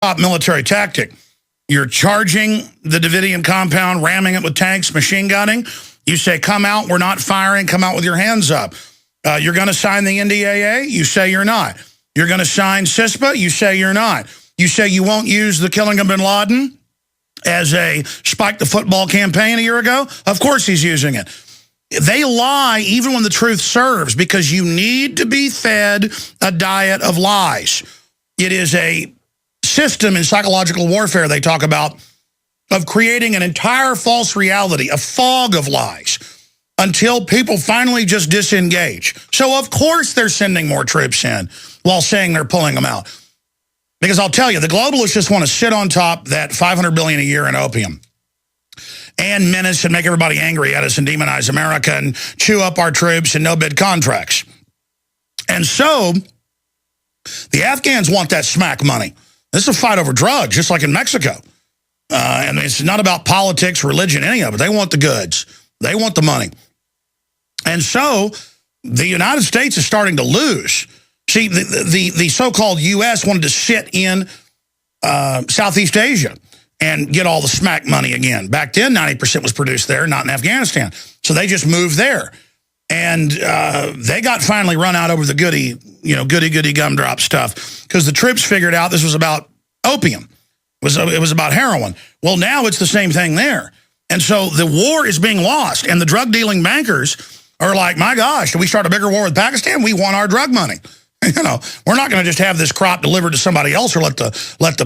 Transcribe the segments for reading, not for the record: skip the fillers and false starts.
top military tactic. You're charging the Davidian compound, ramming it with tanks, machine gunning. You say, come out, we're not firing, come out with your hands up. You're going to sign the NDAA? You say you're not. You're going to sign CISPA? You say you're not. You say you won't use the killing of bin Laden as a spike the football campaign a year ago? Of course he's using it. They lie even when the truth serves, because you need to be fed a diet of lies. It is a system in psychological warfare they talk about of creating an entire false reality, a fog of lies, until people finally just disengage. So of course they're sending more troops in while saying they're pulling them out. Because I'll tell you, the globalists just want to sit on top that $500 billion a year in opium and menace and make everybody angry at us and demonize America and chew up our troops and no-bid contracts. And so the Afghans want that smack money. This is a fight over drugs, just like in Mexico. And it's not about politics, religion, any of it. They want the goods. They want the money. And so the United States is starting to lose. See, the so-called U.S. wanted to sit in Southeast Asia and get all the smack money again. Back then, 90% was produced there, not in Afghanistan. So they just moved there. And they got finally run out over the goody gumdrop stuff, because the troops figured out this was about opium. It was about heroin. Well, now it's the same thing there. And so the war is being lost, and the drug-dealing bankers are like, my gosh, do we start a bigger war with Pakistan? We want our drug money. You know, we're not going to just have this crop delivered to somebody else or let the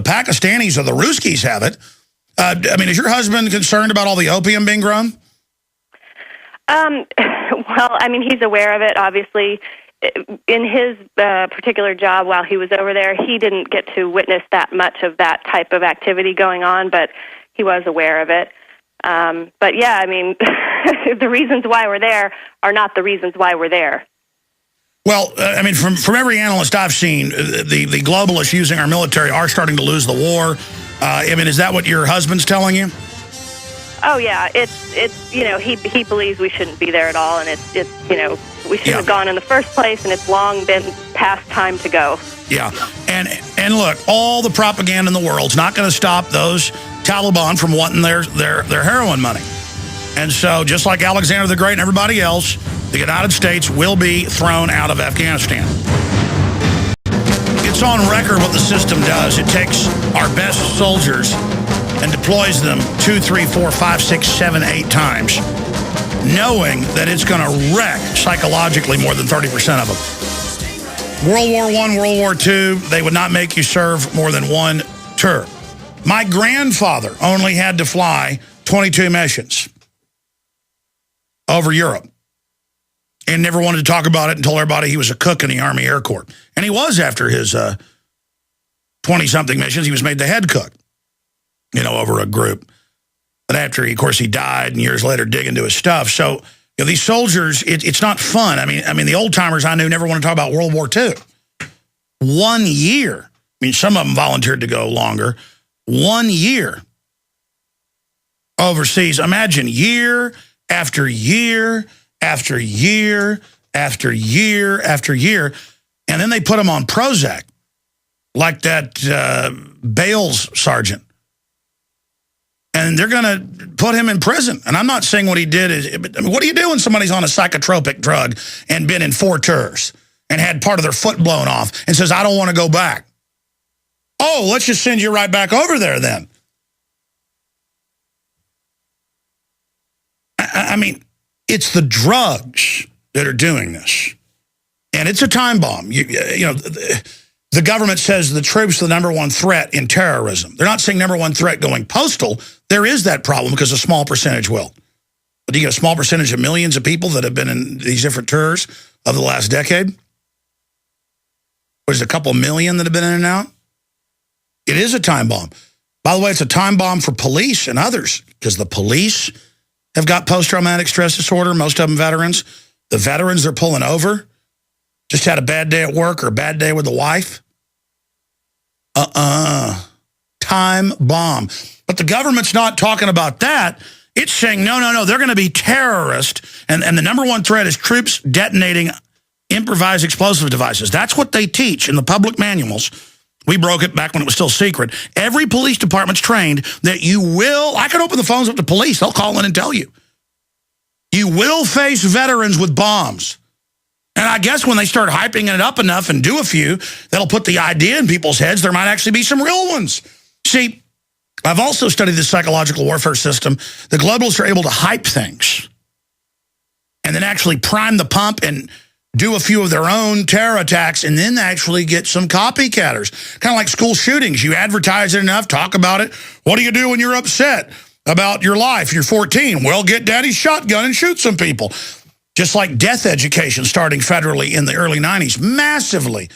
Pakistanis or the Ruskies have it. I mean, is your husband concerned about all the opium being grown? Well, I mean, he's aware of it, obviously. In his particular job while he was over there, he didn't get to witness that much of that type of activity going on, but he was aware of it. But yeah, I mean, the reasons why we're there are not the reasons why we're there. Well, I mean, from every analyst I've seen, the globalists using our military are starting to lose the war. I mean, is that what your husband's telling you? Oh yeah, it's you know, he believes we shouldn't be there at all, and it's you know, we shouldn't have gone in the first place, and it's long been past time to go. Yeah, and look, all the propaganda in the world's not going to stop those Taliban from wanting their heroin money. And so, just like Alexander the Great and everybody else, the United States will be thrown out of Afghanistan. It's on record what the system does. It takes our best soldiers and deploys them 2, 3, 4, 5, 6, 7, 8 times, knowing that it's going to wreck psychologically more than 30% of them. World War I, World War II, they would not make you serve more than one tour. My grandfather only had to fly 22 missions over Europe and never wanted to talk about it and told everybody he was a cook in the Army Air Corps. And he was, after his 20-something missions, he was made the head cook, you know, over a group. But after, of course, he died, and years later dig into his stuff. So, you know, these soldiers, it's not fun. I mean, the old-timers I knew never want to talk about World War II. 1 year. I mean, some of them volunteered to go longer. 1 year overseas. Imagine year after year after year after year after year. And then they put him on Prozac, like that Bales sergeant. And they're going to put him in prison. And I'm not saying what he did is, I mean, what do you do when somebody's on a psychotropic drug and been in 4 tours and had part of their foot blown off and says, I don't want to go back? Oh, let's just send you right back over there then. I mean, it's the drugs that are doing this. And it's a time bomb. You know, the government says the troops are the #1 threat in terrorism. They're not saying #1 threat going postal. There is that problem because a small percentage will. But do you get a small percentage of millions of people that have been in these different tours of the last decade? There's a couple million that have been in and out. It is a time bomb. By the way, it's a time bomb for police and others, because the police have got post-traumatic stress disorder, most of them veterans. The veterans they're pulling over just had a bad day at work or a bad day with the wife. Time bomb. But the government's not talking about that. It's saying, no, they're going to be terrorists. And the #1 threat is troops detonating improvised explosive devices. That's what they teach in the public manuals We broke it back when it was still secret. Every police department's trained that you will, I can open the phones up to police. They'll call in and tell you. You will face veterans with bombs. And I guess when they start hyping it up enough and do a few, that'll put the idea in people's heads there might actually be some real ones. See, I've also studied the psychological warfare system. The globalists are able to hype things and then actually prime the pump and do a few of their own terror attacks and then actually get some copycatters. Kind of like school shootings. You advertise it enough, talk about it. What do you do when you're upset about your life? You're 14. Well, get daddy's shotgun and shoot some people. Just like death education starting federally in the early 90s. Massively.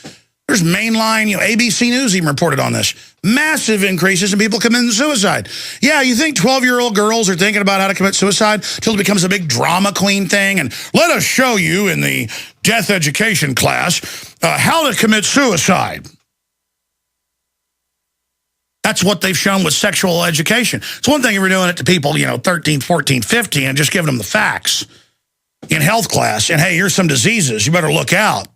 There's mainline, ABC News even reported on this. Massive increases in people committing suicide. Yeah, you think 12-year-old girls are thinking about how to commit suicide until it becomes a big drama queen thing, and let us show you in the death education class how to commit suicide. That's what they've shown with sexual education. It's one thing if you're doing it to people, 13, 14, 15, and just giving them the facts in health class, and hey, here's some diseases, you better look out.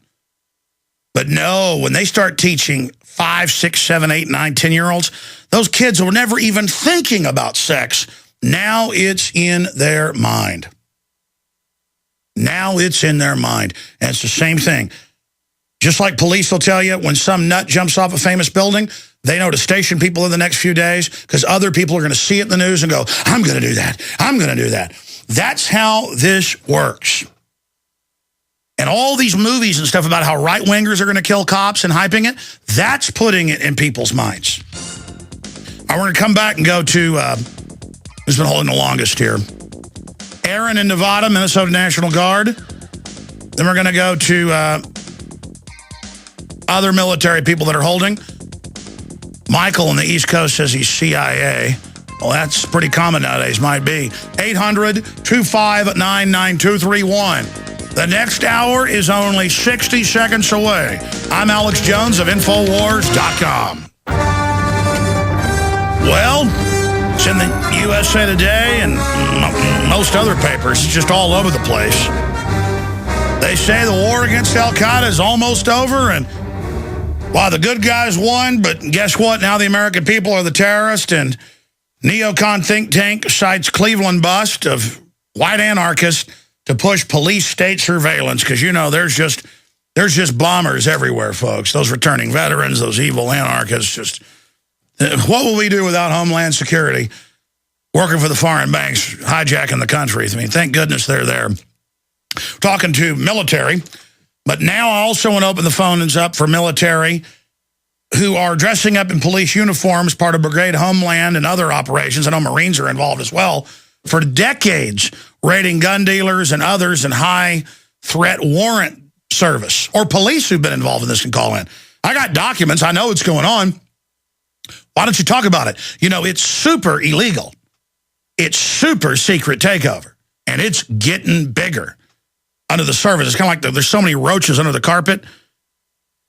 But no, when they start teaching 5, 6, 7, 8, 9, 10-year-olds, those kids were never even thinking about sex. Now it's in their mind. Now it's in their mind. And it's the same thing. Just like police will tell you when some nut jumps off a famous building, they know to station people in the next few days because other people are going to see it in the news and go, I'm going to do that. I'm going to do that. That's how this works. And all these movies and stuff about how right-wingers are going to kill cops and hyping it, that's putting it in people's minds. All right, we're going to come back and go to who's been holding the longest here. Aaron in Nevada, Minnesota National Guard. Then we're going to go to other military people that are holding. Michael on the East Coast says he's CIA. Well, that's pretty common nowadays, might be. 800-259-9231. The next hour is only 60 seconds away. I'm Alex Jones of Infowars.com. Well, it's in the USA Today and most other papers. It's just all over the place. They say the war against Al-Qaeda is almost over, and the good guys won, but guess what? Now the American people are the terrorists, and neocon think tank cites Cleveland bust of white anarchists to push police state surveillance, because, there's just bombers everywhere, folks. Those returning veterans, those evil anarchists, just, what will we do without Homeland Security working for the foreign banks, hijacking the country? I mean, thank goodness they're there. Talking to military, but now I also want to open the phones up for military who are dressing up in police uniforms, part of Brigade Homeland and other operations. I know Marines are involved as well. For decades, raiding gun dealers and others in high-threat warrant service. Or police who've been involved in this can call in. I got documents. I know what's going on. Why don't you talk about it? It's super illegal. It's super secret takeover. And it's getting bigger under the surface. It's kind of like there's so many roaches under the carpet.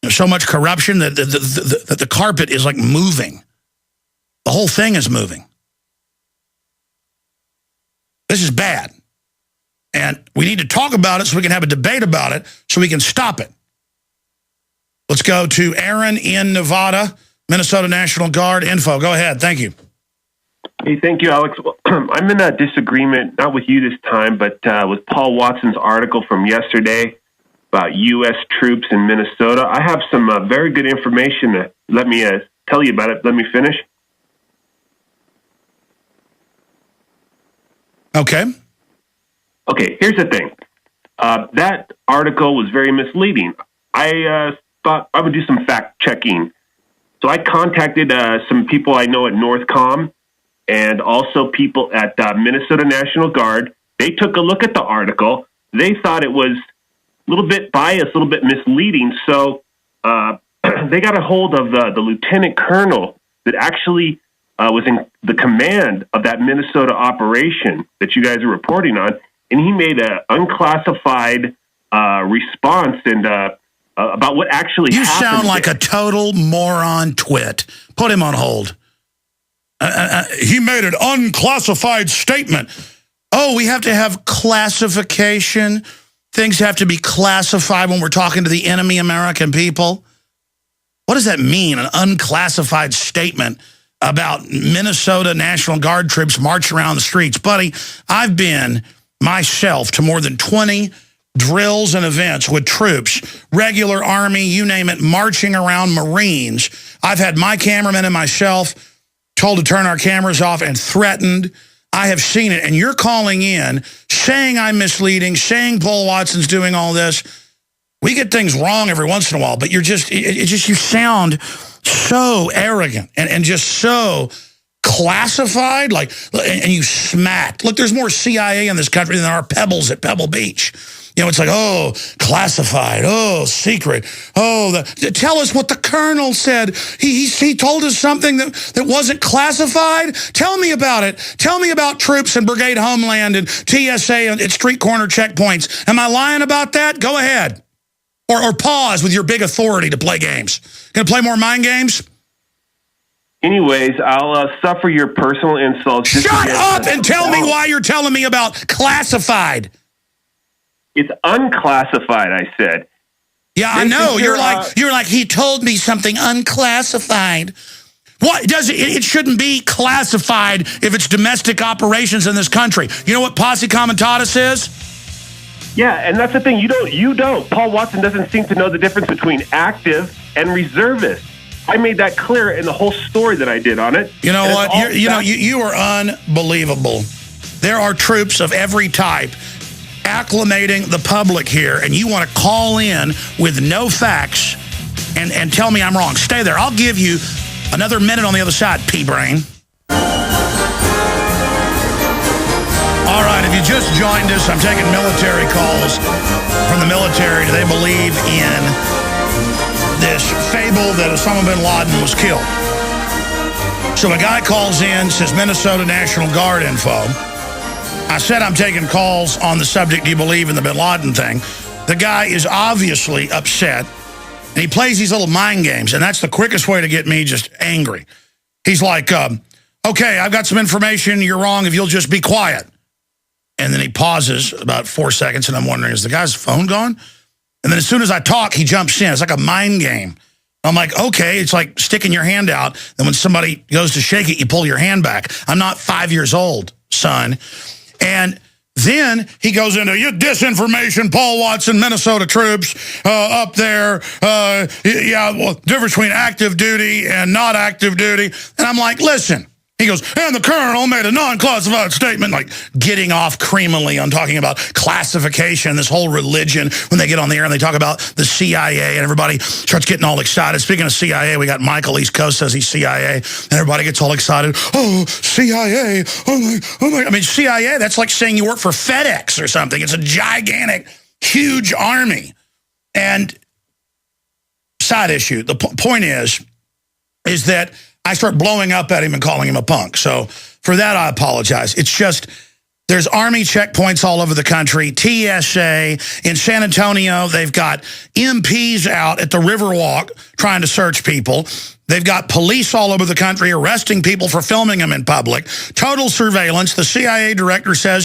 There's so much corruption that the carpet is like moving. The whole thing is moving. This is bad. And we need to talk about it so we can have a debate about it so we can stop it. Let's go to Aaron in Nevada, Minnesota National Guard info. Go ahead. Thank you. Hey, thank you, Alex. Well, I'm in a disagreement, not with you this time, but with Paul Watson's article from yesterday about U.S. troops in Minnesota. I have some very good information. Let me tell you about it. Let me finish. Okay. Okay, here's the thing. That article was very misleading. I thought I would do some fact-checking. So I contacted some people I know at Northcom and also people at Minnesota National Guard. They took a look at the article. They thought it was a little bit biased, a little bit misleading. So they got a hold of the lieutenant colonel that actually was in the command of that Minnesota operation that you guys are reporting on, and he made an unclassified response and about what actually happened. You sound like a total moron twit. Put him on hold. He made an unclassified statement. Oh, we have to have classification. Things have to be classified when we're talking to the enemy American people. What does that mean, an unclassified statement about Minnesota National Guard troops marching around the streets? Buddy, I've been myself to more than 20 drills and events with troops, regular Army, you name it, marching around Marines. I've had my cameraman and myself told to turn our cameras off and threatened. I have seen it, and you're calling in, saying I'm misleading, saying Paul Watson's doing all this. We get things wrong every once in a while, but you're just, you sound so arrogant and just so classified, and you smacked. Look, there's more CIA in this country than there are pebbles at Pebble Beach. You know, it's like, oh, classified, oh, secret, oh, tell us what the colonel said. He told us something that wasn't classified. Tell me about it. Tell me about troops and Brigade Homeland and TSA at street corner checkpoints. Am I lying about that? Go ahead. Or pause with your big authority to play games. Gonna play more mind games? Anyways, I'll suffer your personal insults. Shut up and tell me why you're telling me about classified. It's unclassified, I said. Yeah, I know. You're like, he told me something unclassified. What does it? It shouldn't be classified if it's domestic operations in this country. You know what posse comitatus is? Yeah, and that's the thing. You don't. Paul Watson doesn't seem to know the difference between active and reservist. I made that clear in the whole story that I did on it. You know what? You are unbelievable. There are troops of every type acclimating the public here, and you want to call in with no facts and tell me I'm wrong. Stay there. I'll give you another minute on the other side, pea-brain. All right, if you just joined us, I'm taking military calls from the military. Do they believe in this fable that Osama bin Laden was killed? So a guy calls in, says Minnesota National Guard info. I said I'm taking calls on the subject, do you believe in the bin Laden thing? The guy is obviously upset, and he plays these little mind games, and that's the quickest way to get me just angry. He's like, okay, I've got some information, you're wrong if you'll just be quiet. And then he pauses about 4 seconds, and I'm wondering, is the guy's phone gone? And then as soon as I talk, he jumps in. It's like a mind game. I'm like, okay, it's like sticking your hand out, and when somebody goes to shake it, you pull your hand back. I'm not 5 years old, son. And then he goes into disinformation, Paul Watson, Minnesota troops up there. Difference between active duty and not active duty. And I'm like, listen. He goes, and the colonel made a non-classified statement, like getting off creamily on talking about classification, this whole religion, when they get on the air and they talk about the CIA, and everybody starts getting all excited. Speaking of CIA, we got Michael East Coast says he's CIA, and everybody gets all excited. Oh, CIA, oh my. I mean, CIA, that's like saying you work for FedEx or something. It's a gigantic, huge army. And side issue, the point is that I start blowing up at him and calling him a punk. So for that, I apologize. It's just, there's Army checkpoints all over the country. TSA in San Antonio, they've got MPs out at the Riverwalk trying to search people. They've got police all over the country arresting people for filming them in public. Total surveillance. The CIA director says